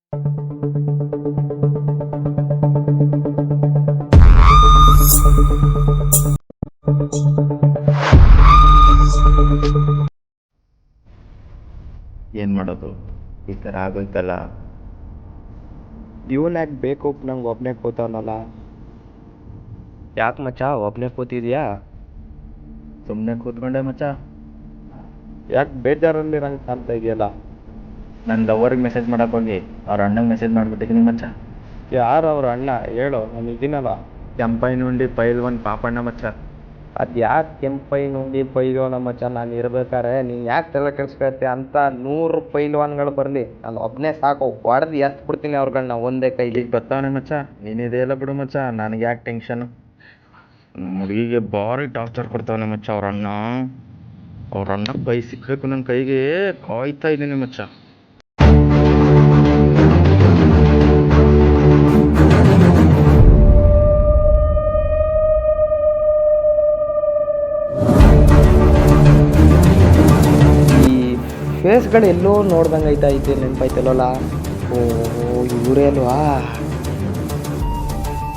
ಏನು ಮಾಡೋದು, ಈ ಥರ ಆಗೋಯ್ತಲ್ಲ. ಇವನ್ ಯಾಕೆ ಬೇಕು ನಂಗೆ ಒಬ್ಬನೇ ಕೂತವನಲ್ಲ. ಯಾಕೆ ಮಚ್ಚ ಒಬ್ಬನೇ ಕೂತಿದ್ಯಾ? ಸುಮ್ಮನೆ ಕೂತ್ಕೊಂಡೆ ಮಚ್ಚ. ಯಾಕೆ ಬೇಜಾರಲ್ಲಿ ನಂಗೆ ಕಾಣ್ತಾ ಇದೆಯಲ್ಲ. ನನ್ನ ಲವರ್ಗೆ ಮೆಸೇಜ್ ಮಾಡಕ್ಕೆ ಹೋಗಿ ಅವ್ರ ಅಣ್ಣಂಗೆ ಮೆಸೇಜ್ ಮಾಡಿಬಿಟ್ಟಿದ್ದೀನಿ ಮಚ್ಚ. ಯಾರು ಅವ್ರ ಅಣ್ಣ ಹೇಳು, ನಾನು ಇದೀನಲ್ಲ. ಕೆಂಪೈನುಂಡಿ ಪೈಲ್ವಾನ್ ಪಾಪಣ್ಣ ಮಚ್ಚ. ಅದು ಯಾಕೆ ಕೆಂಪೈ ನುಂಡಿ ಪೈಲ್ವಾನ ಮಚ್ಚ, ನಾನು ಇರ್ಬೇಕಾರೆ ನೀನು ಯಾಕೆ ತಲೆ ಕೆಡಿಸ್ಕೊಳ್ತೀಯ ಅಂತ 100 ಪೈಲ್ವಾನ್ಗಳು ಬರಲಿ, ನಾನು ಒಬ್ಬನೇ ಸಾಕು, ಹೊಡೆದು ಎತ್ಬಿಡ್ತೀನಿ ಅವ್ರುಗಳನ್ನ ಒಂದೇ ಕೈಲಿ. ಈಗ ಬರ್ತಾವನೆ ಮಚ್ಚ, ನೀನಿದೆ ಎಲ್ಲ ಬಿಡು ಮಚ್ಚ, ನನಗೆ ಯಾಕೆ ಟೆನ್ಷನು. ಹುಡುಗಿಗೆ ಭಾರಿ ಟಾರ್ಚರ್ ಕೊಡ್ತಾವನೆ ಮಚ್ಚ ಅವ್ರ ಅಣ್ಣ ಕೈ ಸಿಕ್ಕಬೇಕು ನನ್ನ ಕೈಗೆ ಕಾಯ್ತಾ ಇದ್ದೀನಿ ಮಚ್ಚ. ಫೇಸ್ಗಳು ಎಲ್ಲೋ ನೋಡ್ದಂಗೆ ಐತೆ ನೆನಪೈತಲ್ಲ. ಓ ಇವರೇ ಅಲ್ವಾ?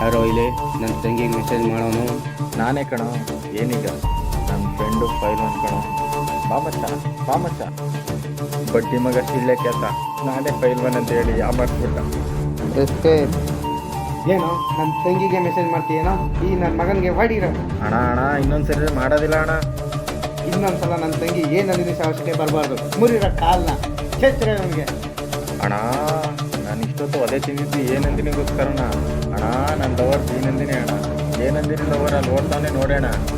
ಯಾರೋ ಇಲ್ಲಿ ನನ್ನ ತಂಗಿಗೆ ಮೆಸೇಜ್ ಮಾಡೋನು ನಾನೇ ಕಣೋ. ಏನೀಗ ನನ್ನ ಫ್ರೆಂಡು ಪೈಲ್ವಾನ್ ಕಣೋ. ಬಾ ಮಚ್ಚ ಬಡ್ಡಿ ಮಗ ಸಿಳ್ಳೆ ಕೆಲಸ, ನಾನೇ ಪೈಲ್ವಾನ್ ಅಂತ ಹೇಳಿ ಯಾಮಾರ್ಸ್ಬಿಟ್ಟ. ಎಷ್ಟೇ ಏನು ನನ್ನ ತಂಗಿಗೆ ಮೆಸೇಜ್ ಮಾಡ್ತೀಯೇನೋ? ಈ ನನ್ನ ಮಗನಿಗೆ ಹೊಡಿರೋ. ಅಣ್ಣ ಇನ್ನೊಂದ್ಸರಿ ಮಾಡೋದಿಲ್ಲ ಅಣ್ಣ. ಇನ್ನೊಂದ್ಸಲ ನನ್ನ ತಂಗಿ ಏನಂದ್ರೆ ಅವಶ್ಯಕತೆ ಬರಬಾರ್ದು. ಮುರಿರೋ ಕಾಲನ್ನ ಛೇತ್ರ ಅವನಿಗೆ. ಅಣ್ಣ ನಾನು ಇಷ್ಟೊತ್ತು ಅದೇ ತಿಂದಿದ್ದು ಏನಂದಿನಿ ಗೊತ್ಕರಣ. ಅಣ್ಣ ನನ್ನ ಲವರ್ ಏನಂದಿನಿ ಅಣ್ಣ, ಏನಂದಿನಿ ಲವರ್ ಅಲ್ಲಿ ಓಡ್ತಾನೆ ನೋಡೋಣ.